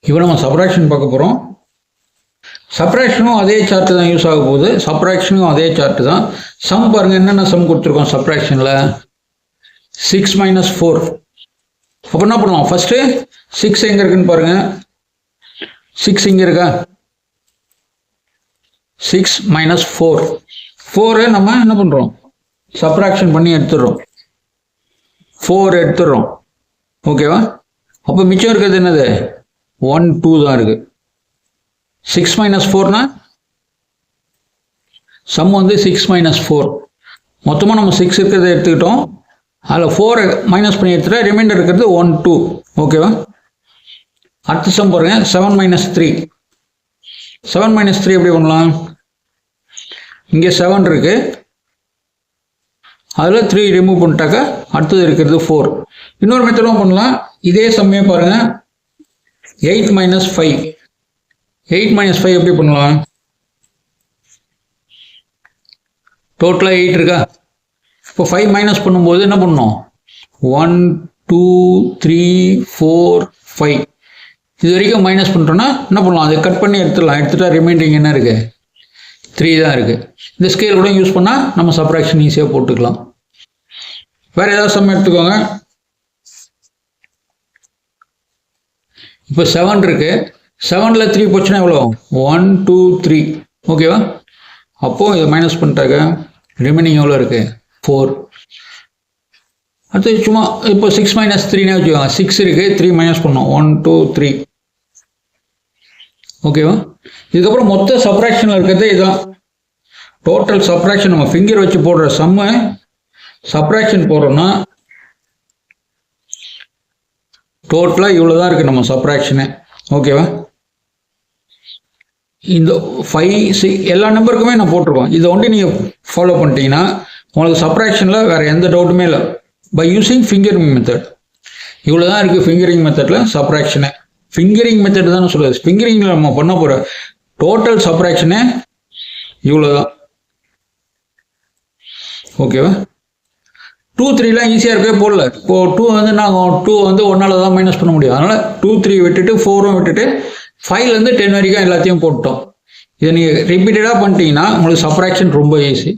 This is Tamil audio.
இப்போ நம்ம சப்ராக்ஷன் பார்க்க போகிறோம். சப்ராக்ஷனும் அதே சார்ட்டு தான் யூஸ் ஆக போகுது. சப்ராக்ஷனும் அதே சார்ட்டு தான். சம் பாருங்கள், என்னென்ன சம் கொடுத்துருக்கோம் சப்ராக்ஷனில். 6 - 4. அப்போ என்ன பண்ணுவோம், ஃபஸ்ட்டு 6 எங்கே இருக்குன்னு பாருங்கள். 6 இங்கே இருக்கா? 6 - 4. 4 நம்ம என்ன பண்ணுறோம், சப்ராக்ஷன் பண்ணி எடுத்துடுறோம். 4 எடுத்துடுறோம். ஓகேவா? அப்போ மிச்சம் இருக்கிறது என்னது, 1 2 தான் இருக்குது. 6 - 4னா சம் வந்து 6 - 4. மொத்தமாக நம்ம 6 இருக்கிறத எடுத்துக்கிட்டோம். அதில் 4 மைனஸ் பண்ணி எடுத்துகிட்டா ரிமைண்டர் இருக்கிறது 1 2. ஓகேவா? அடுத்த சம் பாருங்க, 7 - 3. 7 - 3 எப்படி பண்ணலாம்? இங்கே 7 இருக்கு, அதில் 3 ரிமூவ் பண்ணிட்டாக்கா அடுத்தது இருக்கிறது 4. இன்னொரு மெத்தடும் பண்ணலாம். இதே சம்மே பாருங்க, 8 - 5. 8 - 5 எப்படி பண்ணலாம்? டோட்டலாக 8 இருக்கா? இப்போ 5 மைனஸ் பண்ணும்போது என்ன பண்ணணும், 1 2 3 4 5 இது வரைக்கும் மைனஸ் பண்ணுறோன்னா என்ன பண்ணலாம், அதை கட் பண்ணி எடுத்துடலாம். எடுத்துட்டா ரிமைண்டிங் என்ன இருக்குது, 3 தான் இருக்குது. இந்த ஸ்கேல் கூட யூஸ் பண்ணால் நம்ம சப்ராக்ஷன் ஈஸியாக போட்டுக்கலாம். வேறு ஏதாவது சம் எடுத்துக்கோங்க. இப்போ 7 இருக்கு, 7ல் 3 போச்சுன்னா எவ்வளோ, 1 2 3. ஓகேவா? அப்போது இதை மைனஸ் பண்ணிட்டாக்க ரிமைனிங் எவ்வளோ இருக்குது, 4. அடுத்து சும்மா இப்போ 6 - 3னே வச்சுக்கோங்க. 6 இருக்குது, 3 மைனஸ் பண்ணோம், 1 2 3. ஓகேவா? இதுக்கப்புறம் மொத்த சப்ராக்ஷனில் இருக்கிறது இதுதான். டோட்டல் சப்ராக்ஷன் நம்ம ஃபிங்கர் வச்சு போடுற சம்மு சப்ராக்ஷன் போடுறோம்னா டோட்டலாக இவ்வளோ தான் இருக்குது நம்ம சப்ராக்ஷனு. ஓகேவா? இந்த 5 6 எல்லா நம்பருக்குமே நான் போட்டிருக்கோம். இதை ஒன்று நீங்கள் ஃபாலோ பண்ணிட்டீங்கன்னா உங்களுக்கு சப்ராக்ஷனில் வேறு எந்த டவுட்டுமே இல்லை. பை யூஸிங் ஃபிங்கரிங் மெத்தட் இவ்வளோ தான் இருக்குது. ஃபிங்கரிங் மெத்தடில் சப்ராக்ஷனு ஃபிங்கரிங் மெத்தட் தான் சொல்லுது. ஃபிங்கரிங்கில் நம்ம பண்ண போகிற டோட்டல் சப்ராக்ஷனே இவ்வளோ தான். ஓகேவா? 2 3லாம் ஈஸியாக இருக்கவே போடல. இப்போது 2 வந்து நாங்கள் 2 வந்து 1ஆல் தான் மைனஸ் பண்ண முடியும். அதனால் 2 3 விட்டுட்டு 4ம் விட்டுட்டு 5லேருந்து 10 வரைக்கும் எல்லாத்தையும் போட்டோம். இதை நீங்கள் ரிப்பீட்டடாக பண்ணிட்டீங்கன்னா உங்களுக்கு சப்ராக்ஷன் ரொம்ப ஈஸி.